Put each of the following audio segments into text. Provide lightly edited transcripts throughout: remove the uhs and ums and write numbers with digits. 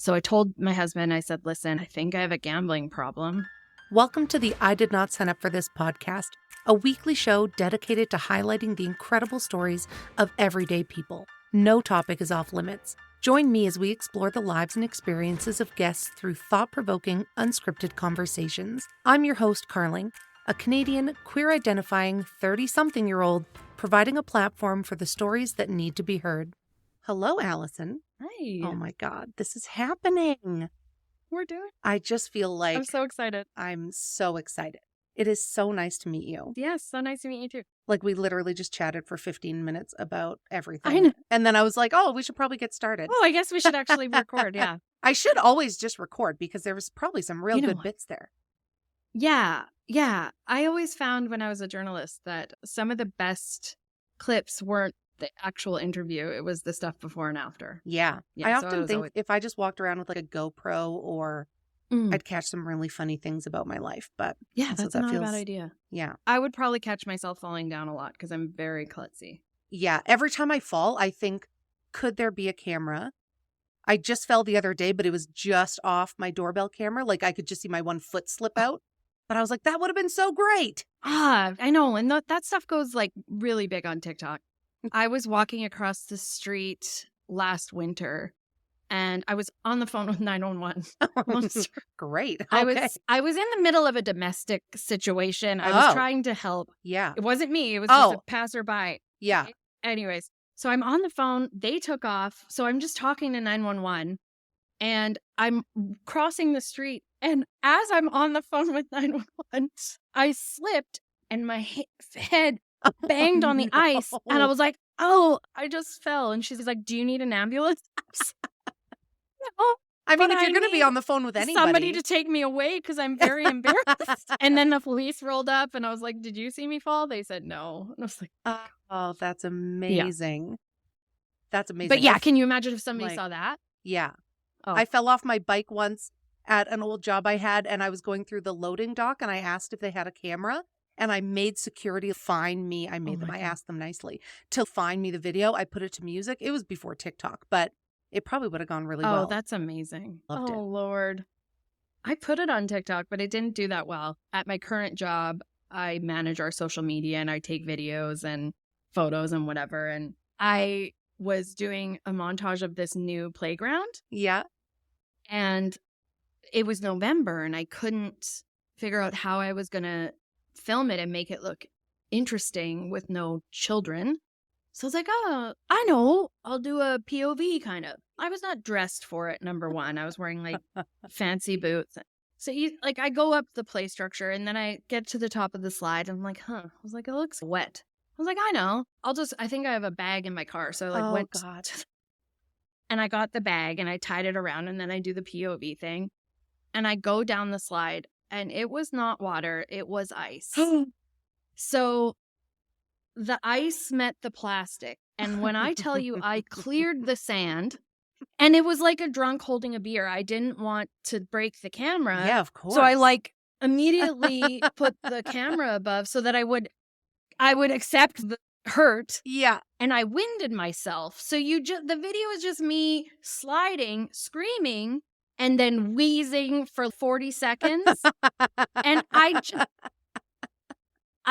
So I told my husband, I said, listen, I think I have a gambling problem. Welcome to the I Did Not Sign Up for This podcast, a weekly show dedicated to highlighting the incredible stories of everyday people. No topic is off limits. Join me as we explore the lives and experiences of guests through thought-provoking, unscripted conversations. I'm your host, Carling, a Canadian, queer-identifying 30-something-year-old providing a platform for the stories that need to be heard. Hello, Allison. Hi. Oh my God, this is happening. We're doing. I just feel like I'm so excited. I'm so excited. It is so nice to meet you. Yes, so nice to meet you too. Like, we literally just chatted for 15 minutes about everything. I know. And then I was like, oh, we should probably get started. Oh, I guess we should actually record. Yeah. I should always just record because there was probably some real You know good what? bits there. Yeah. I always found when I was a journalist that some of the best clips weren't the actual interview. It was the stuff before and after. Yeah. Yeah, I so often was think always- if I just walked around with like a GoPro or I'd catch some really funny things about my life. But Yeah, also that's that not a feels- bad idea. Yeah. I would probably catch myself falling down a lot because I'm very klutzy. Yeah. Every time I fall, I think, could there be a camera? I just fell the other day, but it was just off my doorbell camera. Like, I could just see my one foot slip out. But I was like, that would have been so great. I know. And that stuff goes like really big on TikTok. I was walking across the street last winter and I was on the phone with 911. Great. I Okay. was in the middle of a domestic situation. I was Oh. trying to help. Yeah. It wasn't me. It was just a Oh. passerby. Yeah. Anyways, so I'm on the phone. They took off. So I'm just talking to 911 and I'm crossing the street. And as I'm on the phone with 911, I slipped and my head banged on the ice. And I was like, oh, I just fell. And she's like, do you need an ambulance? No. I mean, But if you're I going to be need on the phone with anybody. Somebody to take me away because I'm very embarrassed. And then the police rolled up and I was like, did you see me fall? They said no. And I was like, Oh, that's amazing. That's amazing. but yeah, can you imagine if somebody like- saw that? Yeah. Oh. I fell off my bike once at an old job I had, and I was going through the loading dock, and I asked if they had a camera, and I made security find me. I made them. my I God. asked them nicely to find me the video. I put it to music. It was before TikTok, but it probably would have gone really well. Oh, that's amazing. Loved it. Oh, Lord. I put it on TikTok, but it didn't do that well. At my current job, I manage our social media and I take videos and photos and whatever. And I was doing a montage of this new playground Yeah. and it was November and I couldn't figure out how I was going to film it and make it look interesting with no children. So I was like, oh, I know. I'll do a POV kind of. I was not dressed for it, number one. I was wearing like fancy boots. So I go up the play structure and then I get to the top of the slide and I'm like, I was like, it looks wet. I was like, I know. I think I have a bag in my car. So I went God. and I got the bag and I tied it around and then I do the POV thing. And I go down the slide and it was not water. It was ice. So the ice met the plastic. And when I tell you I cleared the sand and it was like a drunk holding a beer, I didn't want to break the camera. Yeah, of course. So I immediately put the camera above so that I would accept the hurt. Yeah. And I winded myself. So the video is just me sliding, screaming, and then wheezing for 40 seconds. And I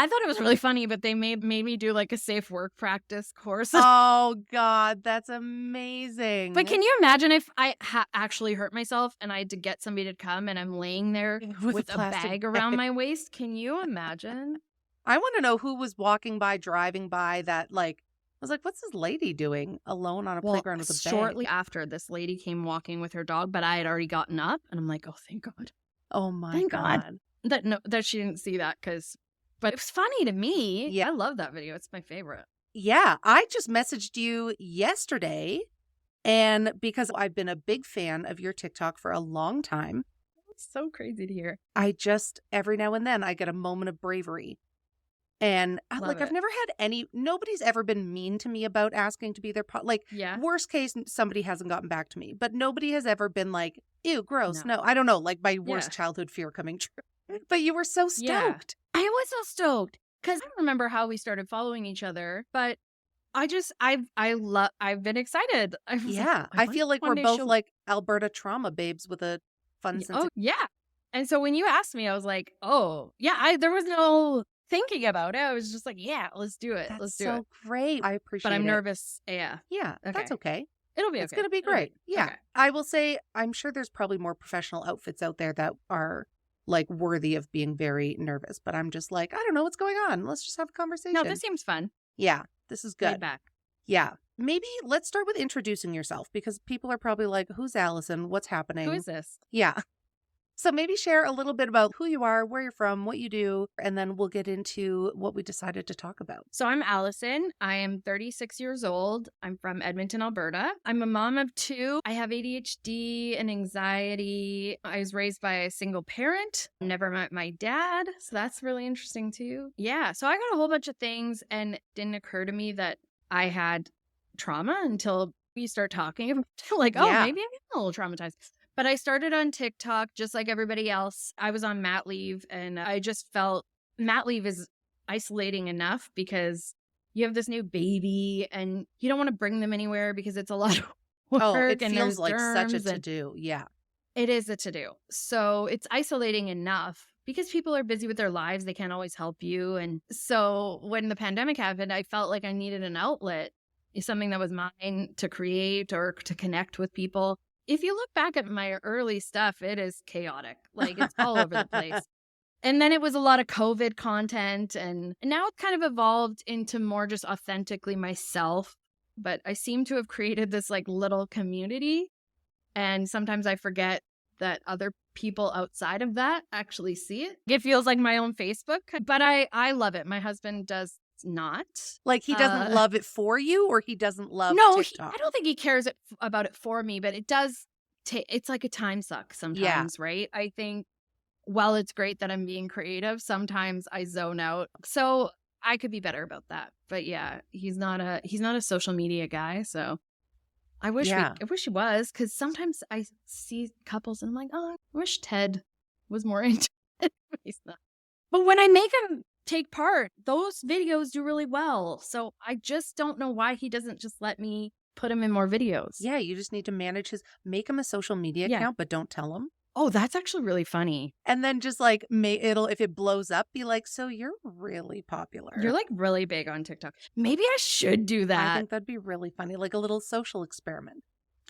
thought it was really funny, but they made me do like a safe work practice course. Oh, God. That's amazing. But can you imagine if I actually hurt myself and I had to get somebody to come and I'm laying there with a plastic bag around my waist? Can you imagine? I want to know who was walking by, driving by that, like, I was like, what's this lady doing alone on a playground with a bag? Shortly after, this lady came walking with her dog, but I had already gotten up and I'm like, oh, thank God. Oh, my Thank God. That she didn't see that but it was funny to me. Yeah. I love that video. It's my favorite. Yeah. I just messaged you yesterday, and because I've been a big fan of your TikTok for a long time, It's so crazy to hear. I just, every now and then, I get a moment of bravery. And Love I've it. never had nobody's ever been mean to me about asking to be their, Yeah. worst case, somebody hasn't gotten back to me, but nobody has ever been like, ew, gross. No. No, I don't know, like my worst Yeah. childhood fear coming true. But you were so Yeah. stoked. I was so stoked because I don't remember how we started following each other, but I've been excited. Yeah. I feel like we're both like Alberta trauma babes with a fun sense Oh, of... yeah. And so when you asked me, I was like, oh, yeah, there was no thinking about it. I was just like, yeah, let's do it. That's Let's do it. so great. I But I'm appreciate it. nervous. Yeah. Yeah, that's Okay. okay. It'll be It's okay. going to be It'll be great. Yeah. okay. I will say, I'm sure there's probably more professional outfits out there that are like worthy of being very nervous, but I'm just like, I don't know what's going on. Let's just have a No, conversation. this seems fun. Yeah, this is Laid good. back. Yeah. Maybe let's start with introducing yourself because people are probably like, who's Allison? What's Who happening? is this? Yeah. So maybe share a little bit about who you are, where you're from, what you do, and then we'll get into what we decided to talk about. So I'm Allison. I am 36 years old. I'm from Edmonton, Alberta. I'm a mom of 2. I have ADHD and anxiety. I was raised by a single parent. Never met my dad. So that's really interesting too. Yeah. So I got a whole bunch of things and it didn't occur to me that I had trauma until we start talking about it. Like, oh, Yeah. maybe I'm a little traumatized. But I started on TikTok just like everybody else. I was on mat leave and I just felt mat leave is isolating enough because you have this new baby and you don't want to bring them anywhere because it's a lot of work Oh, it and feels there's like such a germs and to-do. Yeah. it is a to-do. So it's isolating enough because people are busy with their lives. They can't always help you. And so when the pandemic happened, I felt like I needed an outlet, something that was mine to create or to connect with people. If you look back at my early stuff, it is chaotic. Like it's all over the place. And then it was a lot of COVID content. And now it's kind of evolved into more just authentically myself. But I seem to have created this like little community. And sometimes I forget that other people outside of that actually see it. It feels like my own Facebook, but I love it. My husband does not. Like he doesn't love it for you or he doesn't love No, TikTok? I don't think he cares about it for me, but it does it's like a time suck sometimes, right? I think while it's great that I'm being creative, sometimes I zone out. So I could be better about that. But yeah, he's not a social media guy, so I wish Yeah. I wish he was, because sometimes I see couples and I'm like, oh, I wish Ted was more into it. He's not. But when I make him take part, those videos do really well. So I just don't know why he doesn't just let me put him in more videos. Yeah, you just need to make him a social media Yeah. account, but don't tell him. Oh, that's actually really funny. And then just like if it blows up, be like, so you're really popular. You're like really big on TikTok. Maybe I should do that. I think that'd be really funny, like a little social experiment.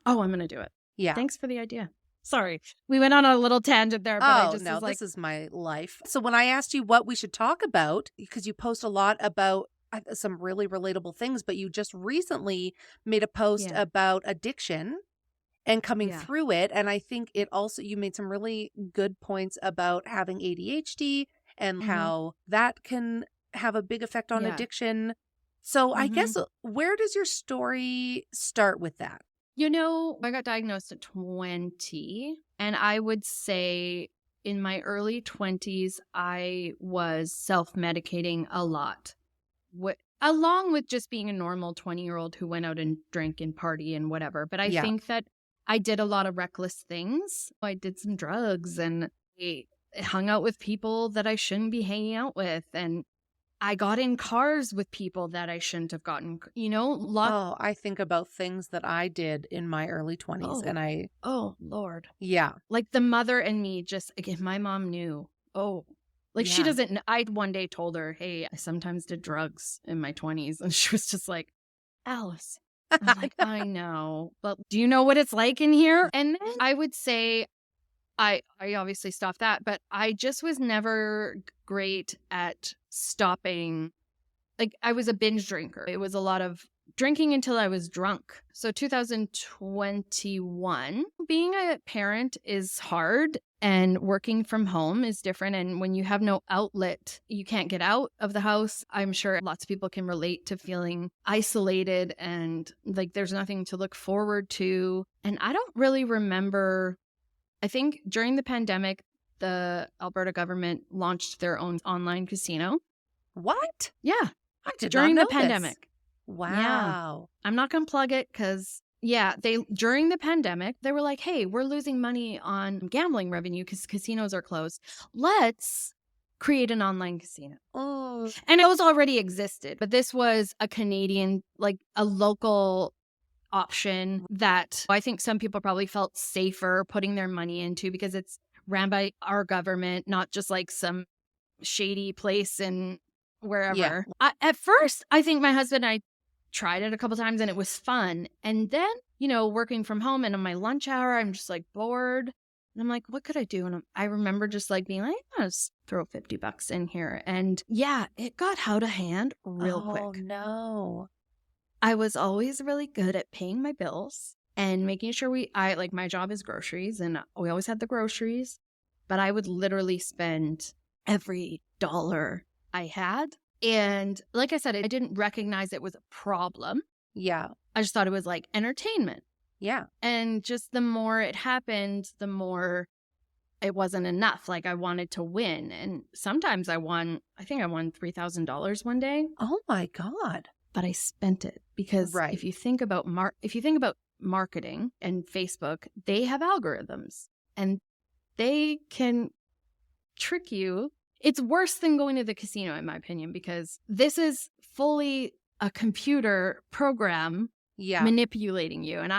Oh, I'm going to do it. Yeah. Thanks for the idea. Sorry. We went on a little tangent there, but I just no, was like, this is my life. So when I asked you what we should talk about, because you post a lot about some really relatable things, but you just recently made a post Yeah. about addiction and coming Yeah. through it. And I think you made some really good points about having ADHD and how that can have a big effect on Yeah. addiction. So I guess where does your story start with that? You know, I got diagnosed at 20, and I would say in my early 20s, I was self-medicating a lot. Along with just being a normal 20-year-old who went out and drank and party and whatever. But I think that I did a lot of reckless things. I did some drugs and I hung out with people that I shouldn't be hanging out with. And I got in cars with people that I shouldn't have gotten, I think about things that I did in my early 20s and oh, Lord. Yeah. Like the mother and me again, my mom knew. Oh, like she doesn't, I one day told her, hey, I sometimes did drugs in my 20s. And she was just like, Alice. I'm like, I know, but do you know what it's like in here? And then I would say, I obviously stopped that, but I just was never great at stopping. Like I was a binge drinker. It was a lot of drinking until I was drunk. So 2021, being a parent is hard and working from home is different. And when you have no outlet, you can't get out of the house. I'm sure lots of people can relate to feeling isolated and like there's nothing to look forward to. And I don't really remember. I think during the pandemic, the Alberta government launched their own online casino. What? Yeah. I did during not the know pandemic. This. Wow. Yeah. I'm not going to plug it because, during the pandemic, they were like, hey, we're losing money on gambling revenue because casinos are closed. Let's create an online casino. Oh. And it was already existed, but this was a Canadian, like a local option that I think some people probably felt safer putting their money into because it's ran by our government, not just like some shady place in Yeah. wherever. At first, I think my husband and I tried it a couple times and it was fun. And then, working from home and on my lunch hour, I'm just like bored. And I'm like, what could I do? And I remember just like being like, I'll just throw $50 in here. And yeah, it got out of hand real Oh, quick. no. I was always really good at paying my bills and making sure my job is groceries and we always had the groceries, but I would literally spend every dollar I had. And like I said, I didn't recognize it was a problem. Yeah. I just thought it was like entertainment. Yeah. And just the more it happened, the more it wasn't enough. Like I wanted to win. And sometimes I think I won $3,000 one day, Oh my God. but I spent it because Right. if you think about marketing and Facebook, they have algorithms and they can trick you. It's worse than going to the casino, in my opinion, because this is fully a computer program Yeah. manipulating you. And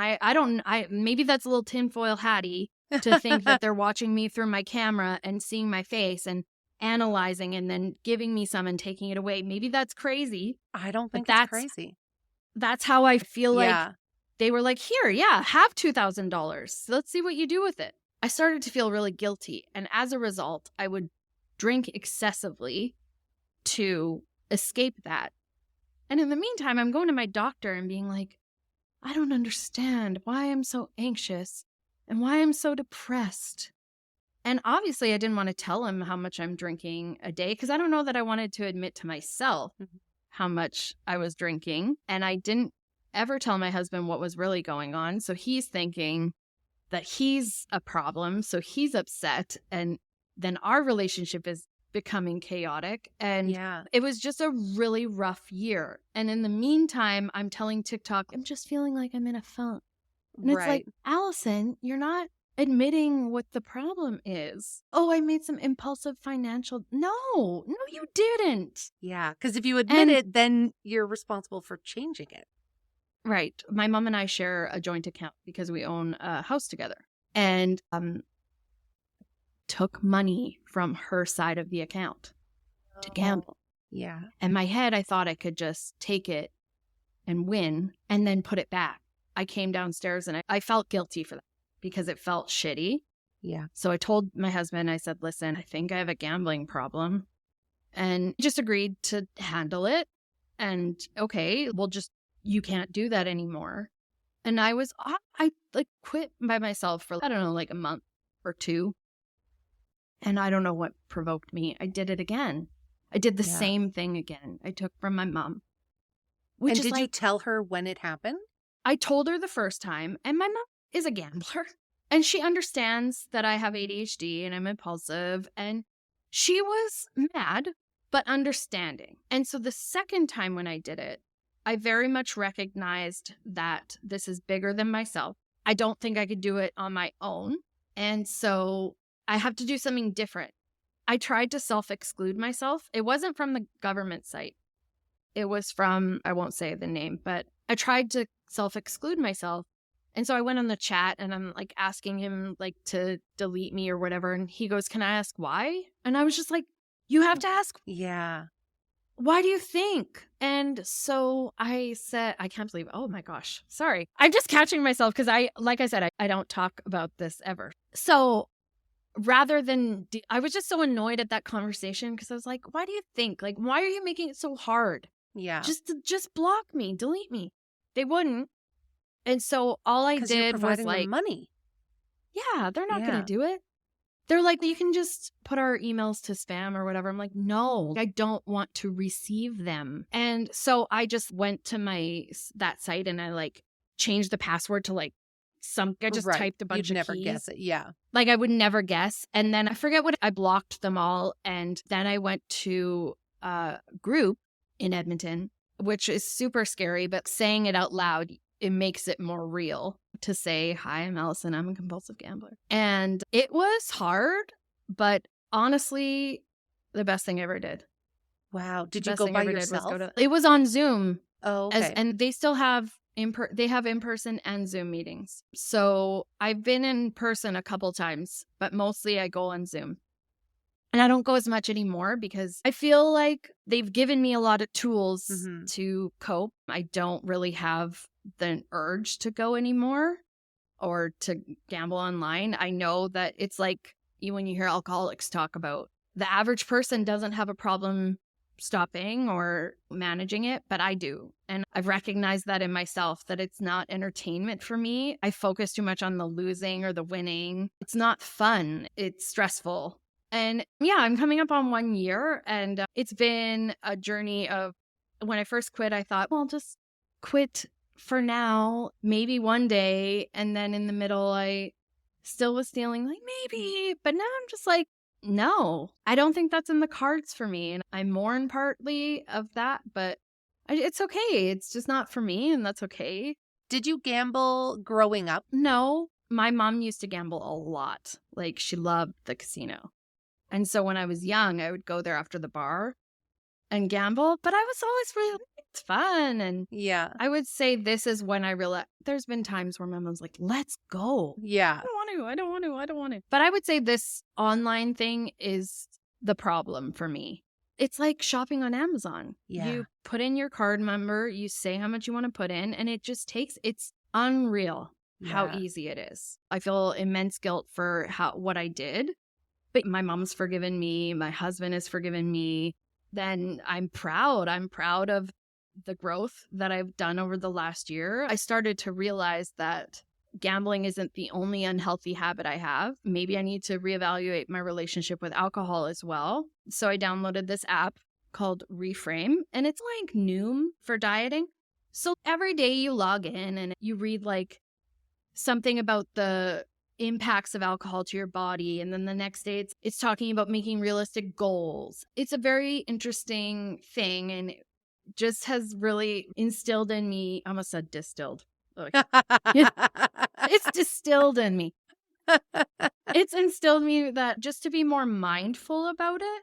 maybe that's a little tinfoil hatty to think that they're watching me through my camera and seeing my face and analyzing and then giving me some and taking it away. Maybe that's crazy. I don't But think it's crazy. that's how I feel like Yeah. they were like, here, yeah, have $2,000. Let's see what you do with it. I started to feel really guilty. And as a result, I would drink excessively to escape that. And in the meantime, I'm going to my doctor and being like, I don't understand why I'm so anxious and why I'm so depressed. And obviously, I didn't want to tell him how much I'm drinking a day because I don't know that I wanted to admit to myself how much I was drinking. And I didn't ever tell my husband what was really going on. So he's thinking that he's a problem. So he's upset. And then our relationship is becoming chaotic. And Yeah. it was just a really rough year. And in the meantime, I'm telling TikTok, I'm just feeling like I'm in a funk. And it's like, Allison, you're not admitting what the problem is. Oh, I made some impulsive financial. No, you didn't. Yeah. Because if you admit it, then you're responsible for changing it. Right. My mom and I share a joint account because we own a house together. And took money from her side of the account to gamble. Yeah. In my head, I thought I could just take it and win and then put it back. I came downstairs and I felt guilty for that because it felt shitty. Yeah. So I told my husband, I said, listen, I think I have a gambling problem. And he just agreed to handle it. And okay, you can't do that anymore. And I quit by myself for, I don't know, like a month or two. And I don't know what provoked me. I did it again. I did the same thing again. I took from my mom. And did you tell her when it happened? I told her the first time, and my mom is a gambler. And she understands that I have ADHD and I'm impulsive. And she was mad, but understanding. And so the second time when I did it, I very much recognized that this is bigger than myself. I don't think I could do it on my own. And so I have to do something different. I tried to self-exclude myself. It wasn't from the government site. It was from, I won't say the name, but I tried to self-exclude myself. And so I went on the chat and I'm like asking him like to delete me or whatever. And he goes, can I ask why? And I was just like, you have to ask. Yeah. Why do you think? And so I said, I can't believe, oh my gosh, sorry. I'm just catching myself because like I said, I don't talk about this ever. So rather than, I was just so annoyed at that conversation because I was like, why do you think? Like, why are you making it so hard? Yeah. Just block me, delete me. They wouldn't. And so all I did was like, money. Yeah, they're not going to do it. They're like, you can just put our emails to spam or whatever. I'm like, no, I don't want to receive them. And so I just went to that site and I like changed the password to like I just typed a bunch You'd of never keys. guess it. Yeah. Like I would never guess. And then I forget I blocked them all. And then I went to a group in Edmonton, which is super scary, but saying it out loud, it makes it more real to say, hi, I'm Allison. I'm a compulsive gambler. And it was hard, but honestly, the best thing I ever did. Wow. Did you go by yourself? It was on Zoom. Oh, okay. And they still have They have in-person and Zoom meetings. So I've been in person a couple times, but mostly I go on Zoom. And I don't go as much anymore because I feel like they've given me a lot of tools to cope. I don't really have the urge to go anymore or to gamble online. I know that it's like when you hear alcoholics talk about the average person doesn't have a problem stopping or managing it, but I do. And I've recognized that in myself, that it's not entertainment for me. I focus too much on the losing or the winning. It's not fun. It's stressful. And yeah, I'm coming up on 1 year, and it's been a journey of when I first quit, I thought, well, I'll just quit for now, maybe one day. And then in the middle, I still was feeling like maybe, but now I'm just like, no, I don't think that's in the cards for me. And I mourn partly of that, but it's okay. It's just not for me, and that's okay. Did you gamble growing up? No, my mom used to gamble a lot. Like, she loved the casino. And so when I was young, I would go there after the bar and gamble, but I was always really, it's fun. And Yeah. I would say this is when I realized there's been times where my mom's like, let's go. Yeah. I don't want to. But I would say this online thing is the problem for me. It's like shopping on Amazon. Yeah. You put in your card number, you say how much you want to put in, and it just takes, it's unreal how easy it is. I feel immense guilt for what I did, but my mom's forgiven me. My husband has forgiven me. Then I'm proud. I'm proud of the growth that I've done over the last year. I started to realize that gambling isn't the only unhealthy habit I have. Maybe I need to reevaluate my relationship with alcohol as well. So I downloaded this app called Reframe, and it's like Noom for dieting. So every day you log in and you read like something about the impacts of alcohol to your body, and then the next day it's talking about making realistic goals. It's a very interesting thing, and it just has really instilled in me, I almost said distilled. It's distilled in me. It's instilled me that just to be more mindful about it,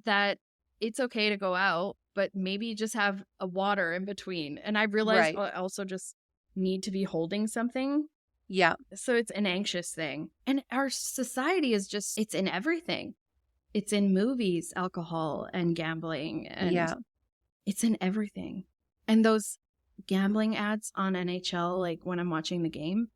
that it's okay to go out, but maybe just have a water in between. And I realized I also just need to be holding something. Yeah. So it's an anxious thing. And our society is just, it's in everything. It's in movies, alcohol and gambling. And it's in everything. And those gambling ads on NHL, like when I'm watching the game,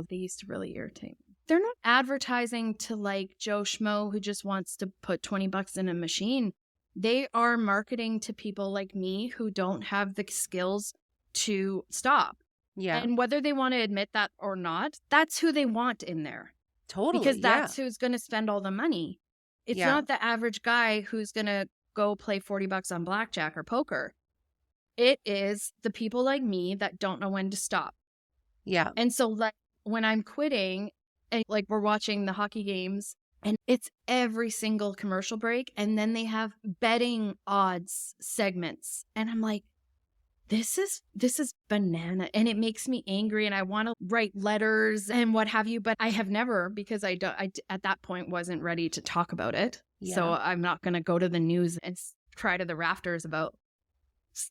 they used to really irritate me. They're not advertising to like Joe Schmo who just wants to put $20 in a machine. They are marketing to people like me who don't have the skills to stop. Yeah. And whether they want to admit that or not, that's who they want in there. Totally. Because that's who's going to spend all the money. It's not the average guy who's going to go play $40 on blackjack or poker. It is the people like me that don't know when to stop. Yeah. And so like when I'm quitting and like we're watching the hockey games and it's every single commercial break, and then they have betting odds segments. And I'm like, this is banana, and it makes me angry, and I want to write letters and what have you, but I have never, because I at that point wasn't ready to talk about it. Yeah. So I'm not going to go to the news and cry to the rafters about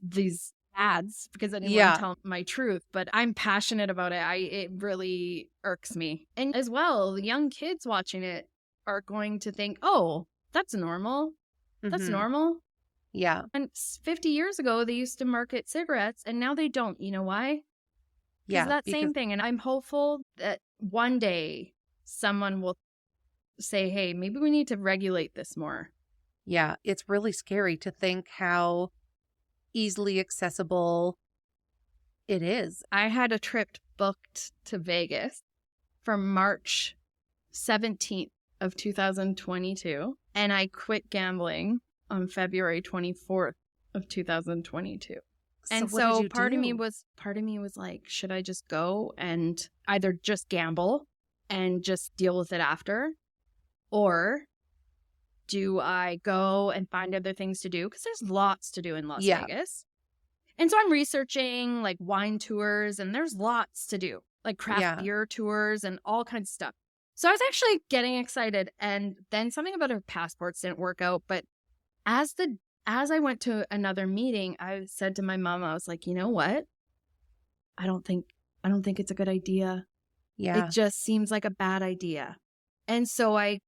these ads because I didn't want to tell my truth, but I'm passionate about it. It really irks me. And as well, the young kids watching it are going to think, oh, that's normal. That's normal. Yeah. And 50 years ago, they used to market cigarettes, and now they don't. You know why? Because same thing. And I'm hopeful that one day someone will say, hey, maybe we need to regulate this more. Yeah. It's really scary to think how easily accessible it is. I had a trip booked to Vegas for March 17th of 2022, and I quit gambling on February 24th of 2022. And so part of me was like, should I just go and either just gamble and just deal with it after? Or do I go and find other things to do? Because there's lots to do in Las Vegas. And so I'm researching like wine tours, and there's lots to do, like craft beer tours and all kinds of stuff. So I was actually getting excited, and then something about our passports didn't work out, but as I went to another meeting, I said to my mom, I was like, you know what? I don't think it's a good idea. Yeah. It just seems like a bad idea. And so I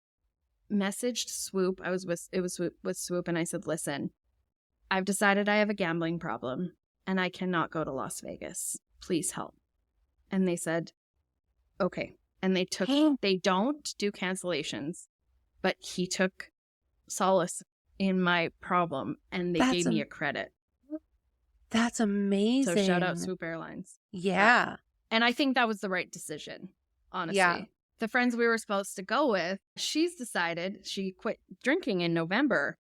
messaged Swoop. With Swoop, and I said, listen, I've decided I have a gambling problem and I cannot go to Las Vegas. Please help. And they said, okay. And they don't do cancellations, but he took solace in my problem and they gave me a credit. That's amazing. So shout out Swoop Airlines. Yeah. And I think that was the right decision, honestly. Yeah. The friends we were supposed to go with, she's decided she quit drinking in November.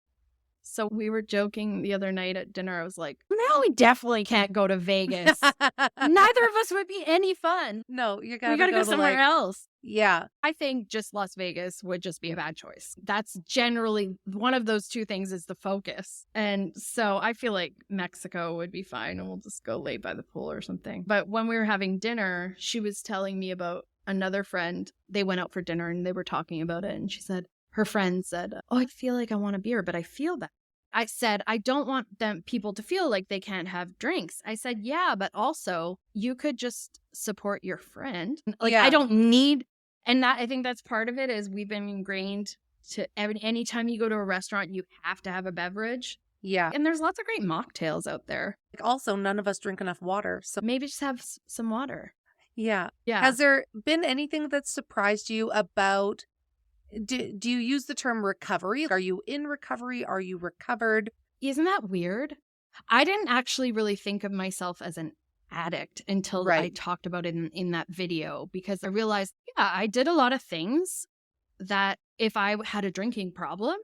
So we were joking the other night at dinner. I was like, now we definitely can't go to Vegas. Neither of us would be any fun. No, we gotta go somewhere else. Yeah. I think just Las Vegas would just be a bad choice. That's generally one of those two things is the focus. And so I feel like Mexico would be fine and we'll just go lay by the pool or something. But when we were having dinner, she was telling me about another friend. They went out for dinner and they were talking about it. And she said, her friend said, oh, I feel like I want a beer, but I feel bad. I said, I don't want people to feel like they can't have drinks. I said, yeah, but also you could just support your friend. Like, I don't need, and that I think that's part of it is we've been ingrained to anytime you go to a restaurant, you have to have a beverage. Yeah. And there's lots of great mocktails out there. Also, none of us drink enough water. So maybe just have some water. Yeah. Yeah. Has there been anything that surprised you about do you use the term recovery? Are you in recovery? Are you recovered? Isn't that weird? I didn't actually really think of myself as an addict until I talked about it in that video because I realized, yeah, I did a lot of things that if I had a drinking problem,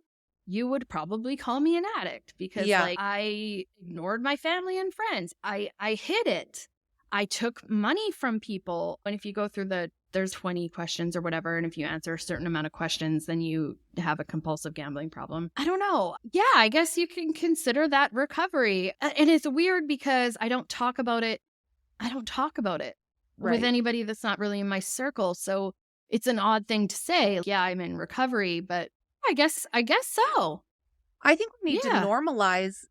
you would probably call me an addict because like I ignored my family and friends. I hid it. I took money from people. And if you go through there's 20 questions or whatever. And if you answer a certain amount of questions, then you have a compulsive gambling problem. I don't know. Yeah, I guess you can consider that recovery. And it's weird because I don't talk about it with anybody that's not really in my circle. So it's an odd thing to say. Yeah, I'm in recovery, but I guess so. I think we need to normalize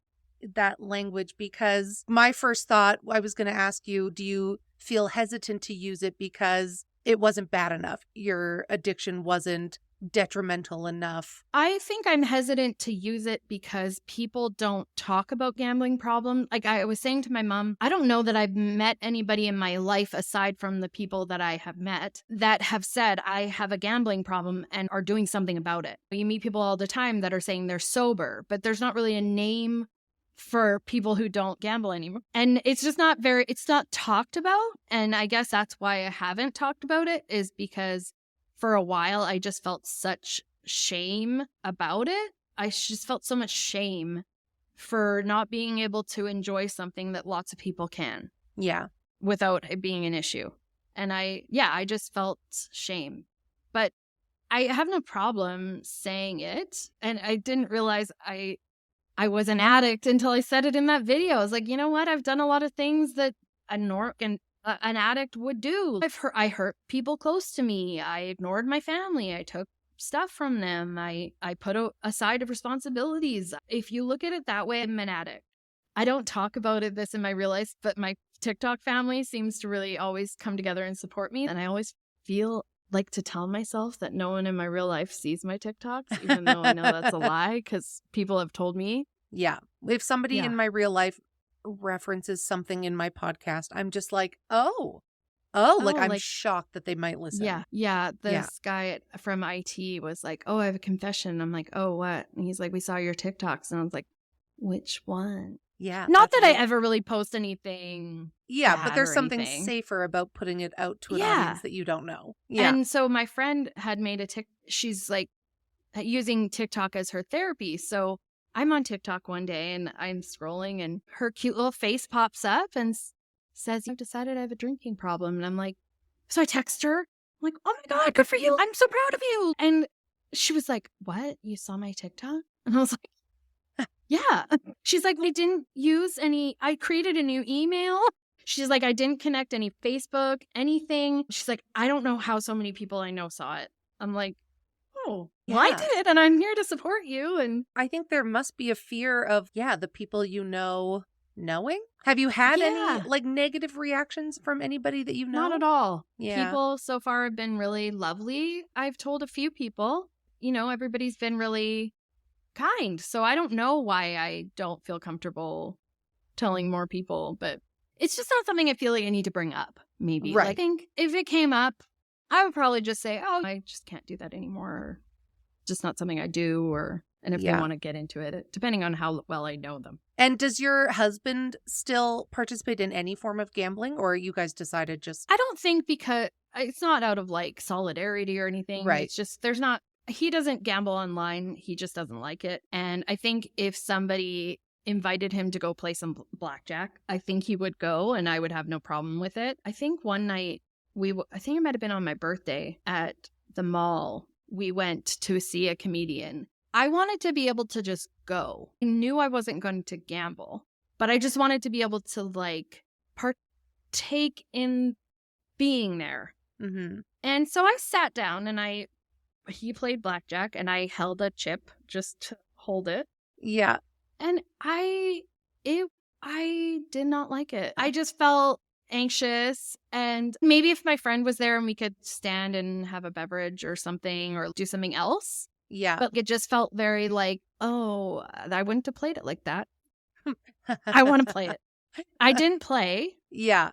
that language because my first thought, I was going to ask you, do you feel hesitant to use it because it wasn't bad enough? Your addiction wasn't detrimental enough? I think I'm hesitant to use it because people don't talk about gambling problems. Like I was saying to my mom, I don't know that I've met anybody in my life aside from the people that I have met that have said I have a gambling problem and are doing something about it. You meet people all the time that are saying they're sober, but there's not really a name for people who don't gamble anymore. And it's just it's not talked about. And I guess that's why I haven't talked about it is because for a while, I just felt such shame about it. I just felt so much shame for not being able to enjoy something that lots of people can. Yeah. Without it being an issue. And I just felt shame. But I have no problem saying it. And I didn't realize I was an addict until I said it in that video. I was like, you know what? I've done a lot of things that an addict would do. I hurt people close to me. I ignored my family. I took stuff from them. I put aside of responsibilities. If you look at it that way, I'm an addict. I don't talk about this in my real life, but my TikTok family seems to really always come together and support me. And I always feel like to tell myself that no one in my real life sees my TikToks, even though I know that's a lie because people have told me. Yeah. If somebody in my real life references something in my podcast, I'm just like, I'm shocked that they might listen. Yeah. This guy from IT was like, oh, I have a confession. I'm like, oh, what? And he's like, we saw your TikToks. And I was like, which one? Yeah. Not that I ever really post anything. Yeah, but there's something safer about putting it out to an audience that you don't know. Yeah. And so my friend had made she's like using TikTok as her therapy. So I'm on TikTok one day and I'm scrolling and her cute little face pops up and says, I've decided I have a drinking problem. And I'm like, so I text her. I'm like, oh my God, good for you. I'm so proud of you. And she was like, what? You saw my TikTok? And I was like, yeah. She's like, I created a new email. She's like, I didn't connect any Facebook, anything. She's like, I don't know how so many people I know saw it. I'm like, oh, well, I did. And I'm here to support you. And I think there must be a fear of, the people you know knowing? Have you had any Yeah. like negative reactions from anybody that you Not know? at all. Yeah. People so far have been really lovely. I've told a few people, you know, everybody's been really kind. So I don't know why I don't feel comfortable telling more people, but it's just not something I feel like I need to bring up, maybe. Like, Right. I think if it came up, I would probably just say, oh, I just can't do that anymore. Or just not something I do. And if they Yeah. want to get into it, depending on how well I know them. And does your husband still participate in any form of gambling, or you guys decided just I don't think because it's not out of like solidarity or anything. right? It's just he doesn't gamble online. He just doesn't like it. And I think if somebody invited him to go play some blackjack, I think he would go and I would have no problem with it. I think one night I think it might have been on my birthday at the mall. We went to see a comedian. I wanted to be able to just go. I knew I wasn't going to gamble, but I just wanted to be able to like partake in being there. Mm-hmm. And so I sat down and he played blackjack and I held a chip just to hold it. Yeah. And I did not like it. I just felt anxious, and maybe if my friend was there and we could stand and have a beverage or something or do something else, Yeah. but it just felt very like, oh, I wouldn't have played it like that. I want to play it. I didn't play, Yeah.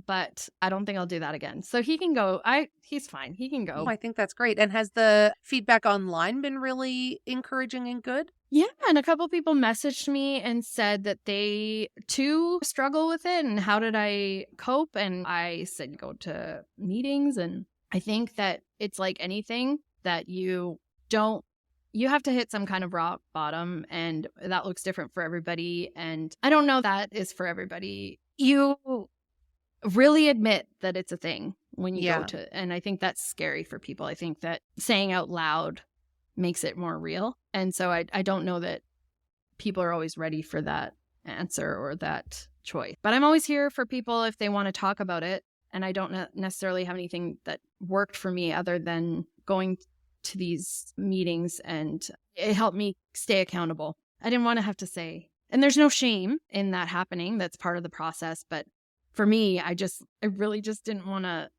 but I don't think I'll do that again. So he can go. He's fine. He can Oh, go. I think that's great. And has the feedback online been really encouraging and good? Yeah, and a couple people messaged me and said that they too struggle with it and how did I cope? And I said go to meetings, and I think that it's like anything that you have to hit some kind of rock bottom, and that looks different for everybody, and I don't know that is for everybody. You really admit that it's a thing when you go to, and I think that's scary for people. I think that saying out loud makes it more real. And so I don't know that people are always ready for that answer or that choice. But I'm always here for people if they want to talk about it. And I don't necessarily have anything that worked for me other than going to these meetings, and it helped me stay accountable. I didn't want to have to say, and there's no shame in that happening. That's part of the process. But for me, I really just didn't want to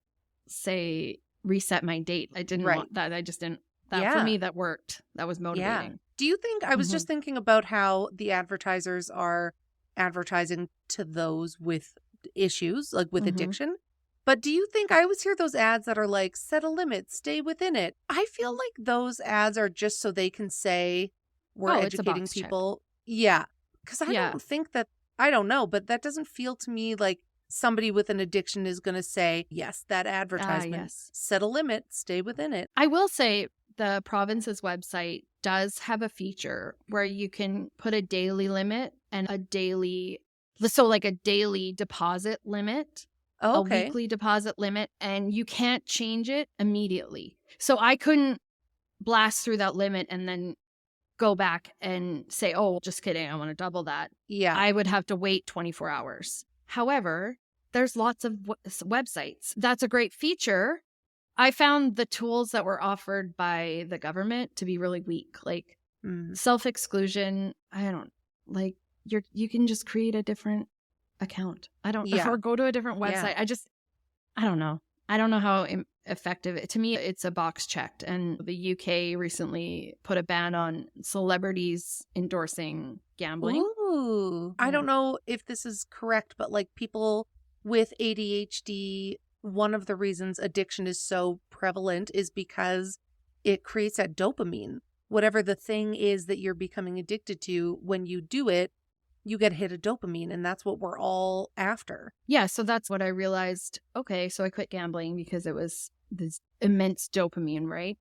say reset my date. I didn't want that. I just didn't. That for me, that worked. That was motivating. Yeah. Do you think, I was just thinking about how the advertisers are advertising to those with issues, like with addiction. But do you think, I always hear those ads that are like, set a limit, stay within it. I feel like those ads are just so they can say, we're educating people. Check. Yeah. Because I don't think that, I don't know, but that doesn't feel to me like somebody with an addiction is going to say, yes, that advertisement, set a limit, stay within it. I will say, the province's website does have a feature where you can put a daily limit and a daily deposit limit, a weekly deposit limit, and you can't change it immediately. So I couldn't blast through that limit and then go back and say, oh, just kidding, I want to double that. Yeah. I would have to wait 24 hours. However, there's lots of websites. That's a great feature. I found the tools that were offered by the government to be really weak, like self-exclusion. I don't like you can just create a different account. Or go to a different website. I don't know. I don't know how effective. To me, it's a box checked. And the UK recently put a ban on celebrities endorsing gambling. Ooh. I don't know if this is correct, but like people with ADHD, one of the reasons addiction is so prevalent is because it creates that dopamine. Whatever the thing is that you're becoming addicted to, when you do it, you get a hit of dopamine, and that's what we're all after. Yeah, so that's what I realized. Okay, so I quit gambling because it was this immense dopamine, right?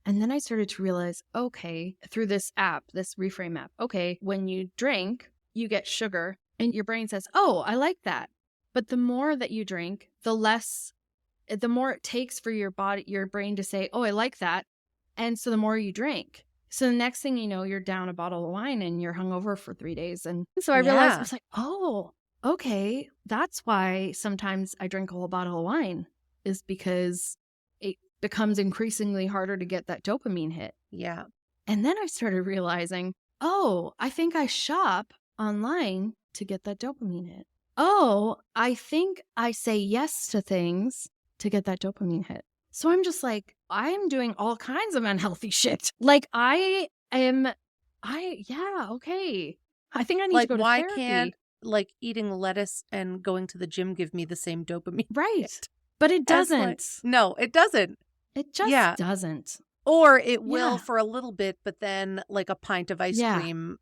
And then I started to realize, okay, through this app, this Reframe app, okay, when you drink, you get sugar, and your brain says, oh, I like that. But the more that you drink, the more it takes for your brain to say, oh, I like that. And so the more you drink. So the next thing you know, you're down a bottle of wine and you're hungover for 3 days. And so I realized, I was like, oh, okay, that's why sometimes I drink a whole bottle of wine, is because it becomes increasingly harder to get that dopamine hit. Yeah. And then I started realizing, oh, I think I shop online to get that dopamine hit. Oh, I think I say yes to things to get that dopamine hit. So I'm just like, I am doing all kinds of unhealthy shit. Like okay. I think I need to Like, go to why can't, therapy. like, eating lettuce and going to the gym give me the same dopamine Right. hit But it as, like, doesn't. no, it doesn't. It just Yeah. doesn't. Or it will Yeah. for a little bit, but then, like, a pint of ice Yeah. cream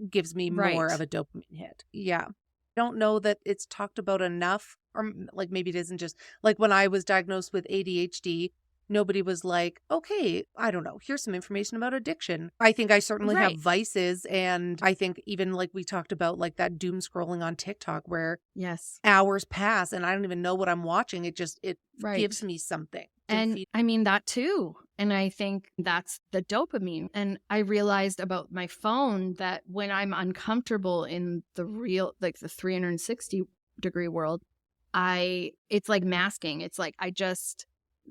gives me more of Right. a dopamine hit. Yeah. Don't know that it's talked about enough, or like maybe it isn't just like when I was diagnosed with ADHD, nobody was like, okay, I don't know, here's some information about addiction. I think I certainly have Right. vices. And I think even like we talked about, like that doom scrolling on TikTok where Yes. hours pass and I don't even know what I'm watching. It gives Right. me something to And feed. I mean, that too. And I think that's the dopamine. And I realized about my phone that when I'm uncomfortable in the real, like the 360-degree world, it's like masking. It's like I just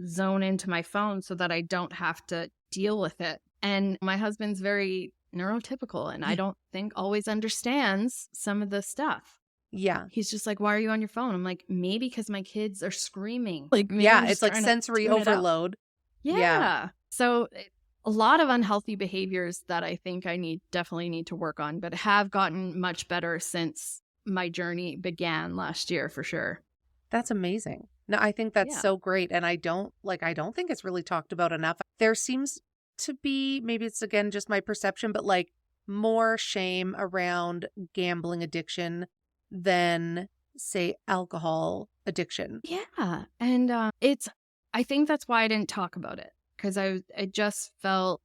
zone into my phone so that I don't have to deal with it. And my husband's very neurotypical and I don't think always understands some of the stuff. Yeah. He's just like, why are you on your phone? I'm like, maybe because my kids are screaming. Like, maybe Yeah. I'm It's just like trying to sensory tune it up. overload. Yeah. Yeah. So a lot of unhealthy behaviors that I think I definitely need to work on, but have gotten much better since my journey began last year for sure. That's amazing. No, I think that's Yeah. so great. And I don't think it's really talked about enough. There seems to be, maybe it's again just my perception, but like more shame around gambling addiction than, say, alcohol addiction. Yeah. And I think that's why I didn't talk about it because I just felt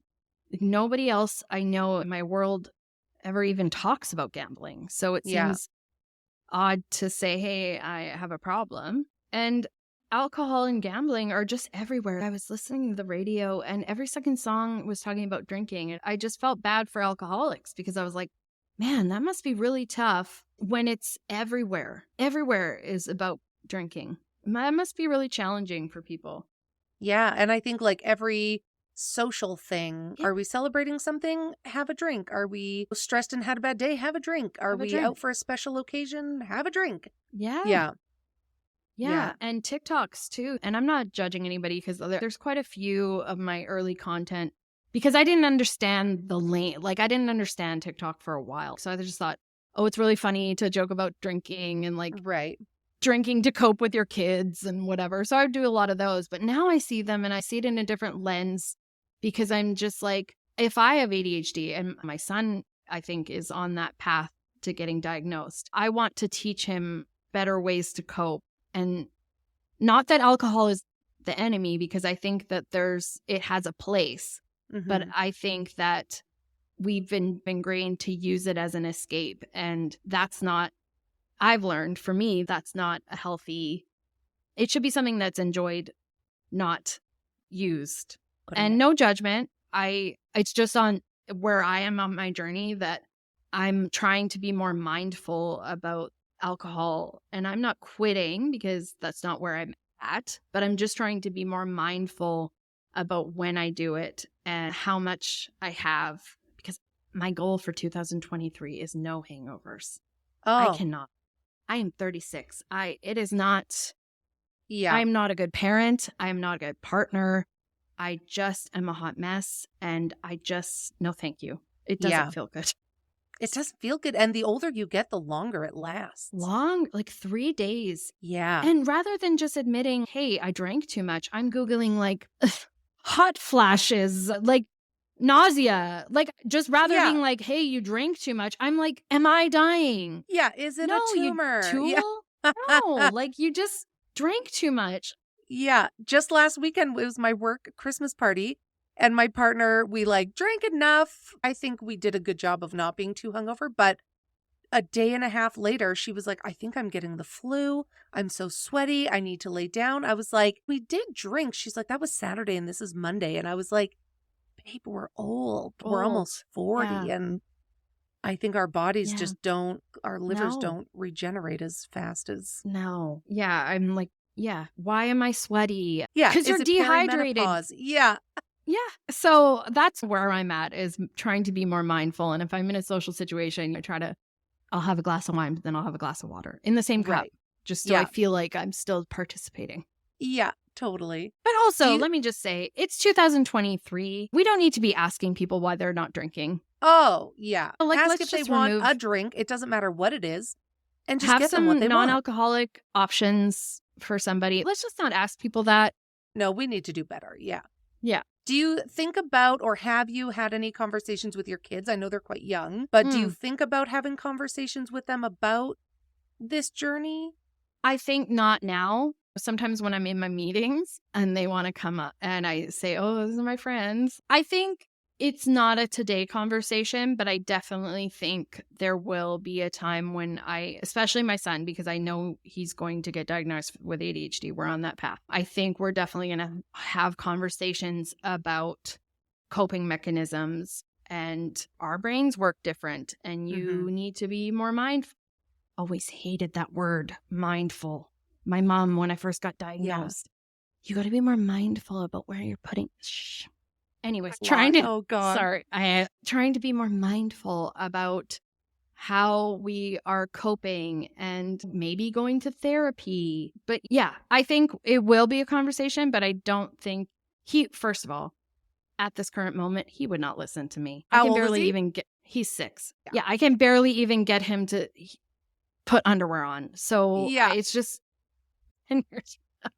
like nobody else I know in my world ever even talks about gambling. So it Yeah. seems odd to say, hey, I have a problem. And alcohol and gambling are just everywhere. I was listening to the radio and every second song was talking about drinking. And I just felt bad for alcoholics because I was like, man, that must be really tough when it's everywhere. Everywhere is about drinking. That must be really challenging for people. Yeah. And I think like every social thing, Yeah, are we celebrating something? Have a drink. Are we stressed and had a bad day? Have a drink. Are have a we out drink. for a special occasion? Have a drink. Yeah. Yeah. Yeah, Yeah. and TikToks too. And I'm not judging anybody because there's quite a few of my early content because I didn't understand the lane. Like I didn't understand TikTok for a while. So I just thought, oh, it's really funny to joke about drinking and like Right. drinking to cope with your kids and whatever. So I would do a lot of those. But now I see them and I see it in a different lens because I'm just like, if I have ADHD and my son, I think, is on that path to getting diagnosed, I want to teach him better ways to cope. And not that alcohol is the enemy, because I think that it has a place, but Mm-hmm. I think that we've been ingrained to use it as an escape. And that's not, I've learned for me, that's not a healthy, it should be something that's enjoyed, not used. And no judgment. It's just on where I am on my journey that I'm trying to be more mindful about alcohol, and I'm not quitting because that's not where I'm at, but I'm just trying to be more mindful about when I do it and how much I have, because my goal for 2023 is no hangovers. I Oh, cannot. I am 36. It is not, yeah. I'm not a good parent. I am not a good partner. I just am a hot mess and no, thank you. It Yeah. doesn't feel good. It doesn't feel good. And the older you get, the longer it lasts. Long, like 3 days. Yeah. And rather than just admitting, hey, I drank too much, I'm Googling like hot flashes, like nausea. Like just rather Yeah. being like, hey, you drank too much, I'm like, am I dying? Yeah. Is it No, a you tumor? Yeah. tool. No, like you just drank too much. Yeah. Just last weekend, it was my work Christmas party. And my partner, we like drank enough. I think we did a good job of not being too hungover. But a day and a half later, she was like, I think I'm getting the flu. I'm so sweaty. I need to lay down. I was like, we did drink. She's like, that was Saturday and this is Monday. And I was like, babe, we're old. We're Old. almost 40. Yeah. And I think our bodies Yeah. just our livers No. don't regenerate as fast as. No. Yeah. I'm like, yeah. Why am I sweaty? Yeah. Because you're is it dehydrated. perimenopause? Yeah. Yeah. So that's where I'm at, is trying to be more mindful. And if I'm in a social situation, I try to I'll have a glass of wine, but then I'll have a glass of water in the same cup, Right. just so I Yeah. feel like I'm still participating. Yeah, totally. But Do also, you let me just say, it's 2023. We don't need to be asking people why they're not drinking. Oh, yeah. Like, Ask let's if they just want a remove, drink. It doesn't matter what it is. And just have get them what some they want. non-alcoholic options for somebody. Let's just not ask people that. No, we need to do better. Yeah. Yeah. Do you think about, or have you had any conversations with your kids? I know they're quite young, but do you think about having conversations with them about this journey? I think not now. Sometimes when I'm in my meetings and they want to come up and I say, oh, these are my friends. I think it's not a today conversation, but I definitely think there will be a time when especially my son, because I know he's going to get diagnosed with ADHD. We're on that path. I think we're definitely going to have conversations about coping mechanisms, and our brains work different, and you need to be more mindful. Always hated that word, mindful. My mom, when I first got diagnosed, you got to be more mindful about where you're putting. Anyways, trying to be more mindful about how we are coping and maybe going to therapy. But yeah, I think it will be a conversation, but I don't think first of all, at this current moment, he would not listen to me. How old is he? He's 6. Yeah, I can barely even get him to put underwear on. So Yeah. it's just, and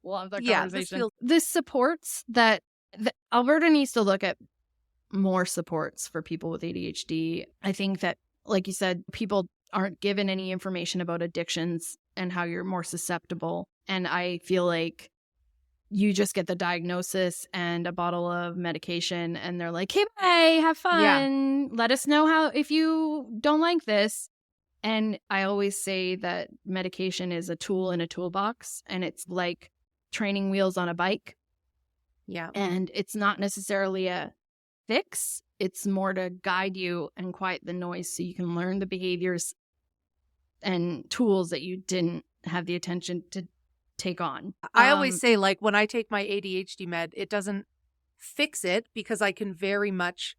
we'll have that conversation. feels This supports that Alberta needs to look at more supports for people with ADHD. I think that, like you said, people aren't given any information about addictions and how you're more susceptible. And I feel like you just get the diagnosis and a bottle of medication and they're like, hey, bye, have fun. Let us know if you don't like this. And I always say that medication is a tool in a toolbox, and it's like training wheels on a bike. Yeah. And it's not necessarily a fix. It's more to guide you and quiet the noise so you can learn the behaviors and tools that you didn't have the attention to take on. I always say, like, when I take my ADHD med, it doesn't fix it because I can very much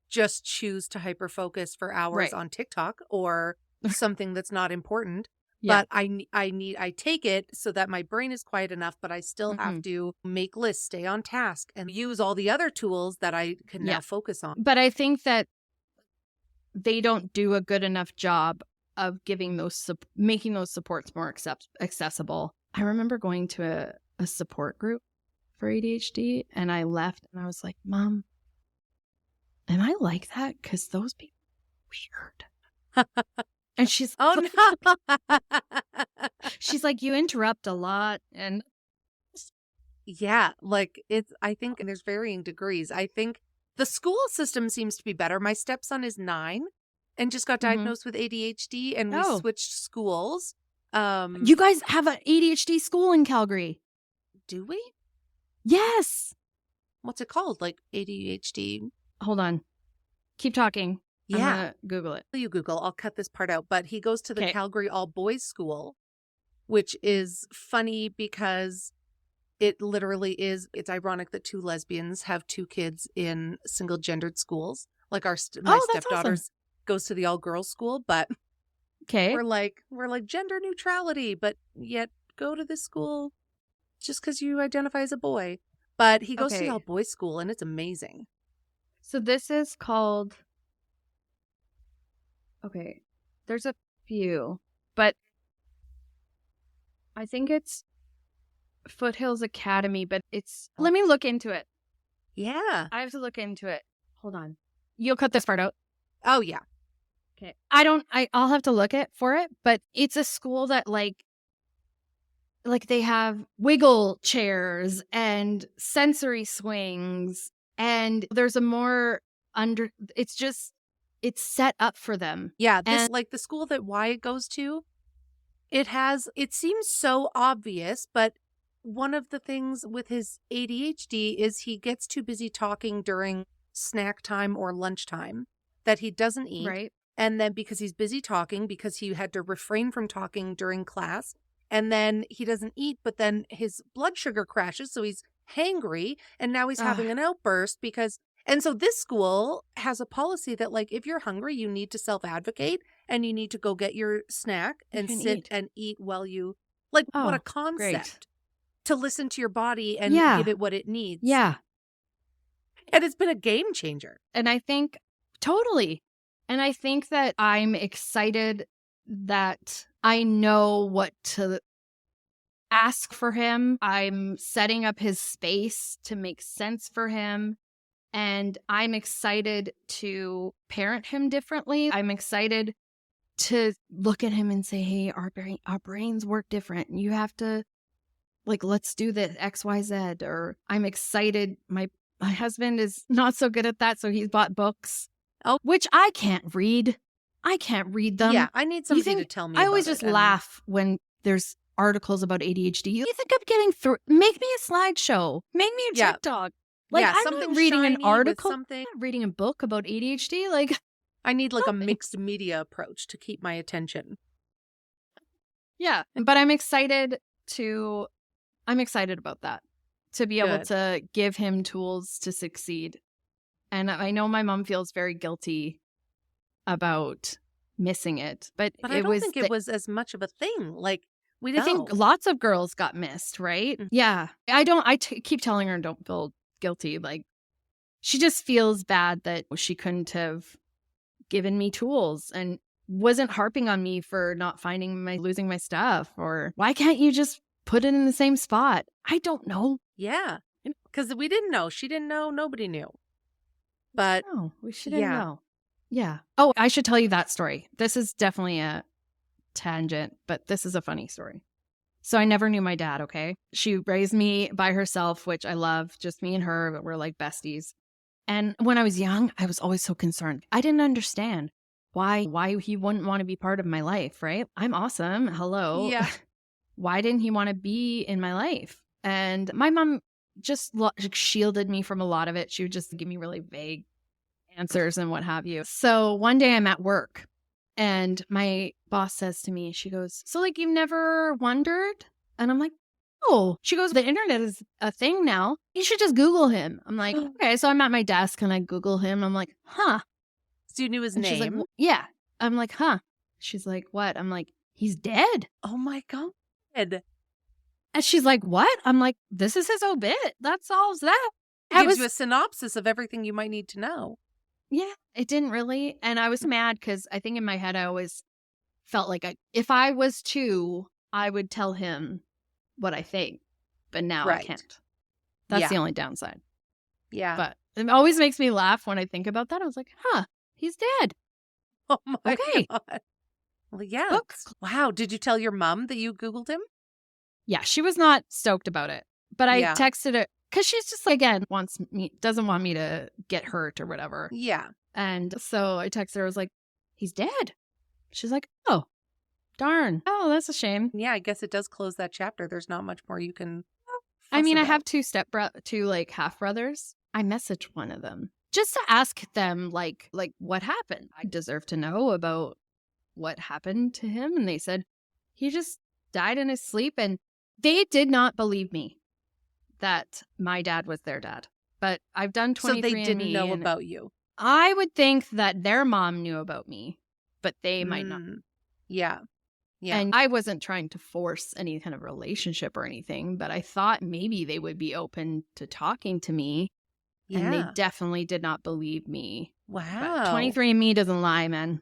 just choose to hyperfocus for hours on TikTok or something that's not important. But I take it so that my brain is quiet enough, but I still have to make lists, stay on task, and use all the other tools that I can now focus on. But I think that they don't do a good enough job of making those supports more accessible. I remember going to a support group for ADHD, and I left and I was like, Mom, am I like that? Because those people are weird. And she's no. She's like, you interrupt a lot. And yeah, like I think there's varying degrees. I think the school system seems to be better. My stepson is 9 and just got diagnosed with ADHD, and we switched schools. You guys have an ADHD school in Calgary. Do we? Yes. What's it called? Like ADHD? Hold on. Keep talking. Yeah. I'm gonna Google it. You Google. I'll cut this part out. But he goes to the Calgary all-boys school, which is funny because it literally is. It's ironic that 2 lesbians have 2 kids in single-gendered schools. Like my stepdaughter goes to the all-girls school, but we're like gender neutrality, but yet go to this school just because you identify as a boy. But he goes to the all-boys school, and it's amazing. So this is called. Okay, there's a few, but I think it's Foothills Academy, but let me look into it. Yeah. I have to look into it. Hold on. You'll cut this part out. Oh, yeah. Okay. I'll have to look for it, but it's a school that like they have wiggle chairs and sensory swings, and there's a more it's set up for them. Yeah, like the school that Wyatt goes to, it seems so obvious, but one of the things with his ADHD is he gets too busy talking during snack time or lunchtime that he doesn't eat. Right. And then because he's busy talking, because he had to refrain from talking during class, and then he doesn't eat, but then his blood sugar crashes, so he's hangry, and now he's having an outburst because... And so this school has a policy that, like, if you're hungry, you need to self-advocate. and you need to go get your snack You and can sit eat. and eat while you, like, what a Oh, great. concept to listen to your body and give Yeah. it what it needs. Yeah. And it's been a game changer. And I think totally. And I think that I'm excited that I know what to ask for him. I'm setting up his space to make sense for him. And I'm excited to parent him differently. I'm excited to look at him and say, hey, our brains work different. You have to, like, let's do this XYZ. Or I'm excited. My husband is not so good at that, so he's bought books, Oh. which I can't read. I can't read them. Yeah, I need somebody to tell me I about always it. just laugh when there's articles about ADHD. You think I'm getting through? Make me a slideshow. Make me a Yeah. TikTok. Like, Yeah, I'm something not reading an shiny with article. something. I'm not reading a book about ADHD. Like, I need like a nothing. mixed media approach to keep my attention. Yeah, but I'm excited about that, to be able Good. to give him tools to succeed. And I know my mom feels very guilty about missing it, but But I it don't was think it was as much of a thing. Like, we I think know. lots of girls got missed, right? Mhm. Yeah. I keep telling her don't feel guilty. Like, she just feels bad that she couldn't have given me tools and wasn't harping on me for not losing my stuff, or why can't you just put it in the same spot? I don't know. Yeah, because we didn't know. She didn't know. Nobody knew. But No, she didn't yeah. know. Yeah. Oh, I should tell you that story. This is definitely a tangent, but this is a funny story. So I never knew my dad, okay? She raised me by herself, which I love, just me and her, but we're like besties. And when I was young, I was always so concerned. I didn't understand why he wouldn't want to be part of my life, right? I'm awesome. Hello. Yeah. Why didn't he want to be in my life? And my mom just shielded me from a lot of it. She would just give me really vague answers and what have you. So one day I'm at work and my boss says to me, she goes, so like you've never wondered? And I'm like, oh, she goes, the internet is a thing now. You should just Google him. I'm like, okay. So I'm at my desk and I Google him. I'm like, huh. So you knew his And she's like, name? yeah. I'm like, huh. She's like, what? I'm like, he's dead. Oh my God. And she's like, what? I'm like, this is his obit. That solves that. It gives you a synopsis of everything you might need to know. Yeah, it didn't really. And I was mad because I think in my head, I always felt like if I was two, I would tell him what I think. But now I can't. That's the only downside. Yeah. But it always makes me laugh when I think about that. I was like, huh, he's dead. Oh my Okay. God. Well, yeah. Books. Wow. Did you tell your mom that you Googled him? Yeah, she was not stoked about it. But I texted it because she's just, again, doesn't want me to get hurt or whatever. Yeah. And so I texted her, I was like, he's dead. She's like, oh, darn. Oh, that's a shame. Yeah, I guess it does close that chapter. There's not much more you can. I mean, I have two half brothers. I messaged one of them just to ask them, like what happened. I deserve to know about what happened to him. And they said he just died in his sleep. And they did not believe me that my dad was their dad. But I've done 23andMe. So they didn't know about you. I would think that their mom knew about me, but they might not. Yeah. Yeah. And I wasn't trying to force any kind of relationship or anything, but I thought maybe they would be open to talking to me. Yeah. And they definitely did not believe me. Wow. But 23andMe doesn't lie, man.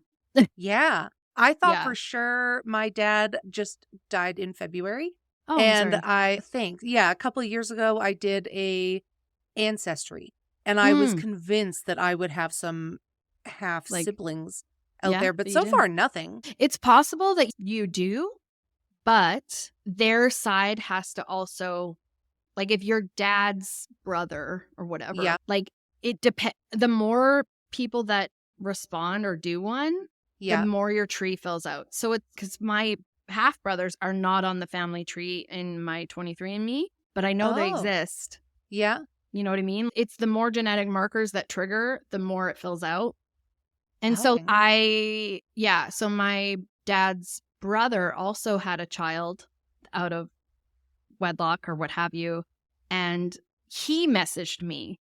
Yeah. I thought for sure my dad just died in February. Oh, and sorry. I think, a couple of years ago, I did a ancestry. And I was convinced that I would have some half siblings out there. But so far, nothing. It's possible that you do, but their side has to also, like, if your dad's brother or whatever, like, it depends. The more people that respond or do one, the more your tree fills out. So it's because my half brothers are not on the family tree in my 23andMe, but I know they exist. Yeah. You know what I mean? It's the more genetic markers that trigger, the more it fills out. And so so my dad's brother also had a child out of wedlock or what have you. And he messaged me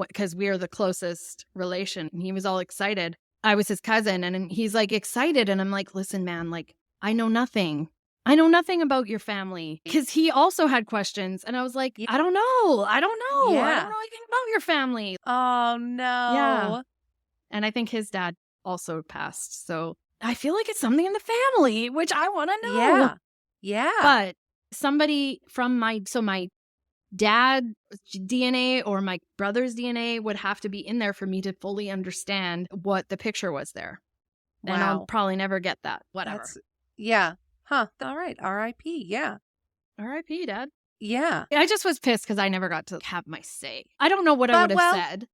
because we are the closest relation. And he was all excited. I was his cousin, and he's like excited. And I'm like, listen, man, like, I know nothing. I know nothing about your family, because he also had questions. And I was like, Yeah. I don't know. I don't know. I don't Yeah. know anything about your family. Oh, Yeah. no. And I think his dad also passed. So I feel like it's something in the family, which I want to know. Yeah. Yeah. But somebody from my dad's DNA or my brother's DNA would have to be in there for me to fully understand what the picture was there. And I'll Wow. probably never get that. Whatever. That's, yeah. Huh. All right. R.I.P. Yeah. R.I.P., Dad. Yeah. I just was pissed because I never got to have my say. I don't know what I would But, have well, said.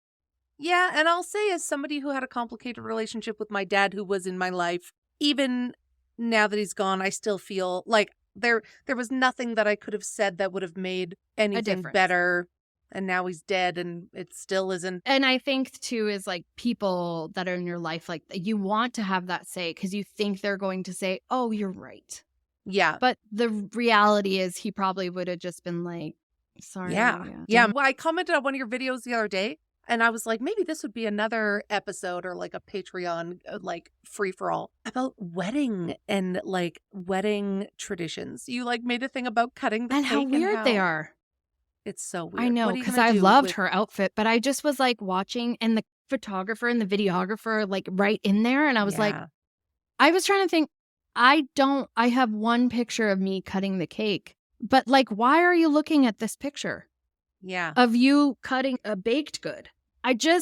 yeah. And I'll say, as somebody who had a complicated relationship with my dad who was in my life, even now that he's gone, I still feel like there was nothing that I could have said that would have made anything difference. better. And now he's dead, and it still isn't. And I think, too, is like people that are in your life, like you want to have that say because you think they're going to say, oh, you're right. Yeah. But the reality is he probably would have just been like, sorry. Yeah. Yeah. Well, I commented on one of your videos the other day, and I was like, maybe this would be another episode or like a Patreon, like free for all about wedding and like wedding traditions. You like made a thing about cutting the And cake how and weird they are. It's so weird. I know, What are you because gonna I do loved with- her outfit, but I just was like watching, and the photographer and the videographer like right in there. And I was like, Yeah. I was trying to think, I have one picture of me cutting the cake, but like, why are you looking at this picture Yeah. of you cutting a baked good?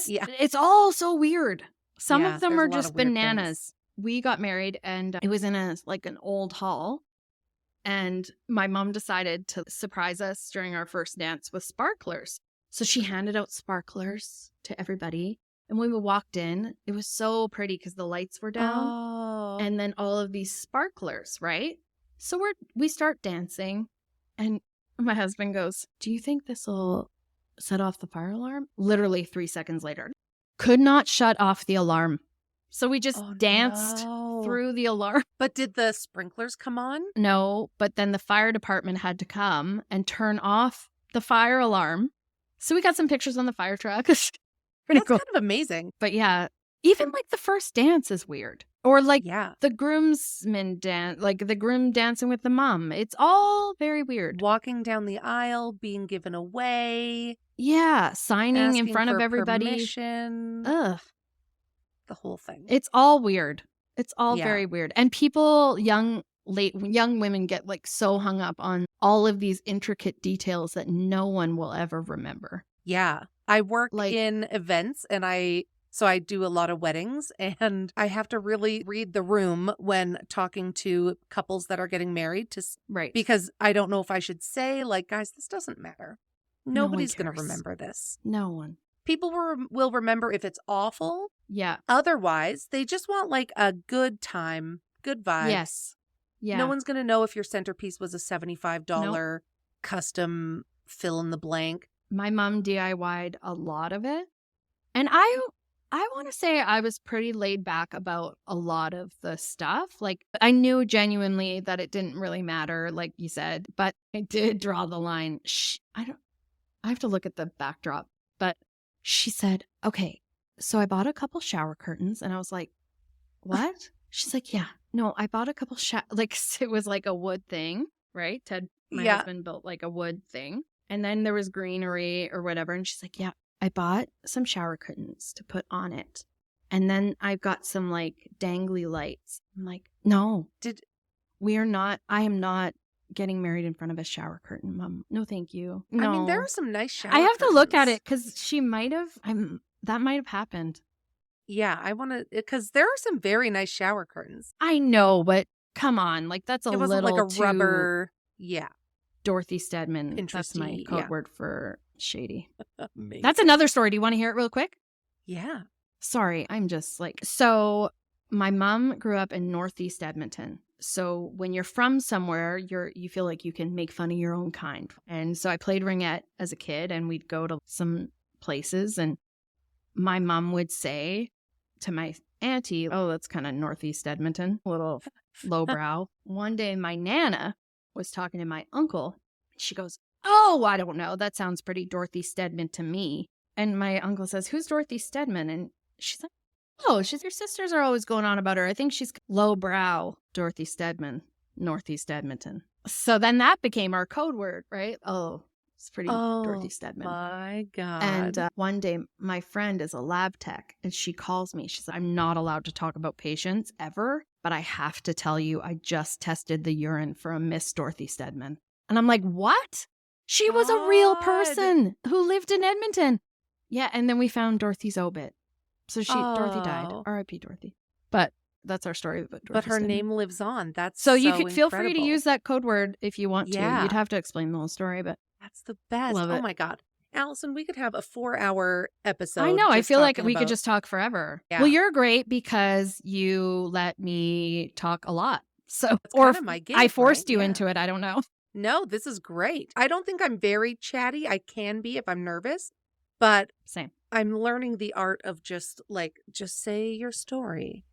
Yeah. It's all so weird. Some Yeah, of them there's a are lot just of weird things. bananas. We got married, and it was in an old hall. And my mom decided to surprise us during our first dance with sparklers. So she handed out sparklers to everybody. And when we walked in, it was so pretty because the lights were down. Oh. And then all of these sparklers, right? So we start dancing. And my husband goes, do you think this will set off the fire alarm? Literally 3 seconds later. Could not shut off the alarm. So we just danced through the alarm. But did the sprinklers come on? No, but then the fire department had to come and turn off the fire alarm. So we got some pictures on the fire truck. Pretty That's cool. kind of amazing. But yeah, even like the first dance is weird. Or like Yeah. the groomsmen dance, like the groom dancing with the mom. It's all very weird. Walking down the aisle, being given away, Yeah, signing in asking front of for everybody. permission, Ugh. the whole thing. It's all weird. It's all Yeah. very weird. And people, young women get like so hung up on all of these intricate details that no one will ever remember. Yeah. I work Like- in events, and so I do a lot of weddings, and I have to really read the room when talking to couples that are getting married Right. because I don't know if I should say, like, guys, this doesn't matter. one Nobody's going to cares. remember this. No one. People will remember if it's awful. Yeah. Otherwise, they just want like a good time, good vibes. Yes. Yeah. No one's going to know if your centerpiece was a $75 custom fill in the blank. My mom DIY'd a lot of it. And I want to say I was pretty laid back about a lot of the stuff. Like, I knew genuinely that it didn't really matter, like you said, but I did draw the line. I have to look at the backdrop, but she said, okay, so I bought a couple shower curtains. And I was like, what? She's like, yeah, no, I bought a couple, like, it was like a wood thing, right? My husband built like a wood thing. And then there was greenery or whatever. And she's like, yeah, I bought some shower curtains to put on it. And then I've got some like dangly lights. I'm like, no, I am not getting married in front of a shower curtain, Mom. No, thank you. No. I mean, there are some nice shower I have to look at curtains. it because she might have, that might have happened. Yeah, I want to, because there are some very nice shower curtains. I know, but come on. Like, that's It a wasn't little like a too rubber. Yeah. Dorothy Stedman. That's my Interesting, code yeah. word for shady. Amazing. That's another story. Do you want to hear it real quick? Yeah. Sorry, I'm just like, so my mom grew up in Northeast Edmonton. So when you're from somewhere, you feel like you can make fun of your own kind. And so I played ringette as a kid, and we'd go to some places, and my mom would say to my auntie, oh, that's kind of Northeast Edmonton, a little lowbrow. One day my Nana was talking to my uncle. She goes, oh, I don't know. That sounds pretty Dorothy Stedman to me. And my uncle says, who's Dorothy Stedman? And she's like, Oh, your sisters are always going on about her. I think she's lowbrow Dorothy Stedman, Northeast Edmonton. So then that became our code word, right? Oh, it's pretty Dorothy Oh Stedman. my And God. one day, my friend is a lab tech, and she calls me. She said, I'm not allowed to talk about patients ever, but I have to tell you, I just tested the urine for a Miss Dorothy Stedman. And I'm like, what? She was a real God. person who lived in Edmonton. Yeah, and then we found Dorothy's obit. So Dorothy died. Oh. R.I.P. Dorothy. But that's our story about Dorothy But her Stedman. name lives on. That's So you so could feel free to incredible. use that code word if you want to. Yeah. You'd have to explain the whole story, but That's the best. love Oh it. my God. Allison, we could have a 4-hour episode. I know. I just feel like talking we could about- just talk forever. Yeah. Well, you're great because you let me talk a lot. So, That's or kind of my gig, I forced right? you Yeah. into it. I don't know. No, this is great. I don't think I'm very chatty. I can be if I'm nervous, but Same. I'm learning the art of just say your story.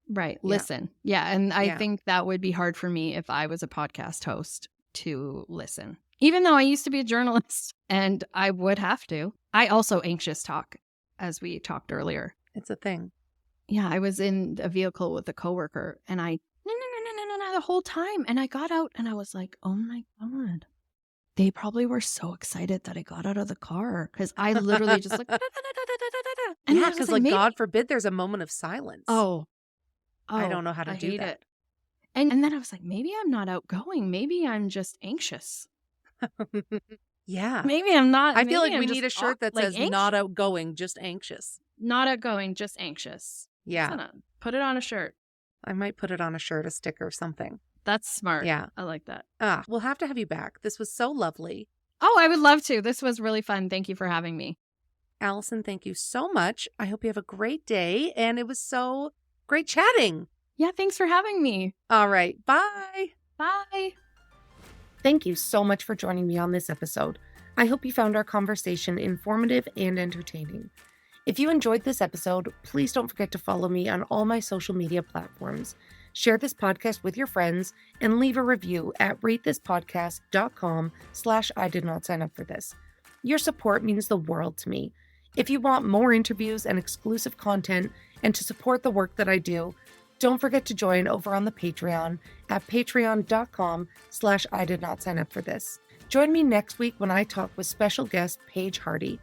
Right. Yeah. Listen. Yeah. And I Yeah. think that would be hard for me if I was a podcast host to listen, even though I used to be a journalist and I would have to. I also anxious talk, as we talked earlier. It's a thing. Yeah. I was in a vehicle with a coworker and no, the whole time. And I got out and I was like, oh my God. They probably were so excited that I got out of the car because I literally just like, and Yeah, I was because maybe- God forbid there's a moment of silence. Oh, I don't know how to I do hate that. it. And then I was like, maybe I'm not outgoing. Maybe I'm just anxious. Yeah. Maybe I'm not. I feel maybe like I'm we just need a shirt that says anxious. not outgoing, just anxious. Not outgoing, just anxious. Yeah. Put it on a shirt. I might put it on a shirt, a sticker, or something. That's smart. Yeah. I like that. We'll have to have you back. This was so lovely. Oh, I would love to. This was really fun. Thank you for having me. Allison, thank you so much. I hope you have a great day. And it was so great chatting. Yeah, thanks for having me. All right. Bye. Bye. Thank you so much for joining me on this episode. I hope you found our conversation informative and entertaining. If you enjoyed this episode, please don't forget to follow me on all my social media platforms. Share this podcast with your friends and leave a review at ratethispodcast.com/I did not sign up for this. Your support means the world to me. If you want more interviews and exclusive content and to support the work that I do, don't forget to join over on the Patreon at patreon.com/I did not sign up for this. Join me next week when I talk with special guest Paige Hardy.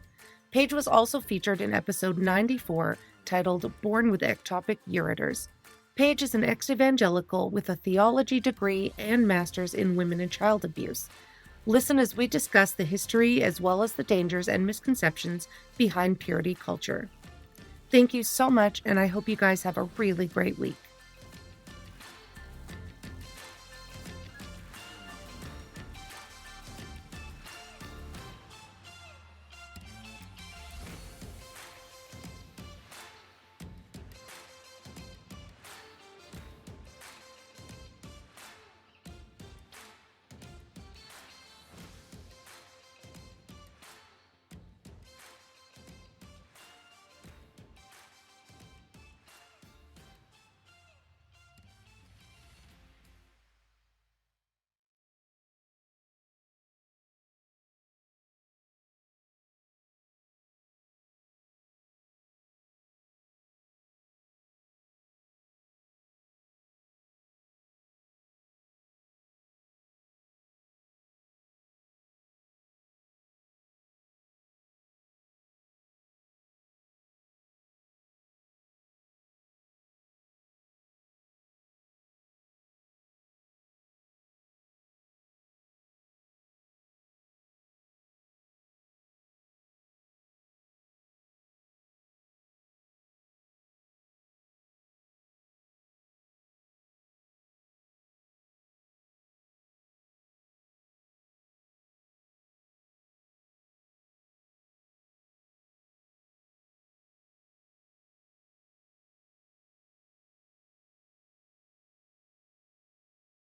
Paige was also featured in episode 94 titled Born with Ectopic Ureters. Paige is an ex-evangelical with a theology degree and master's in women and child abuse. Listen as we discuss the history as well as the dangers and misconceptions behind purity culture. Thank you so much, and I hope you guys have a really great week.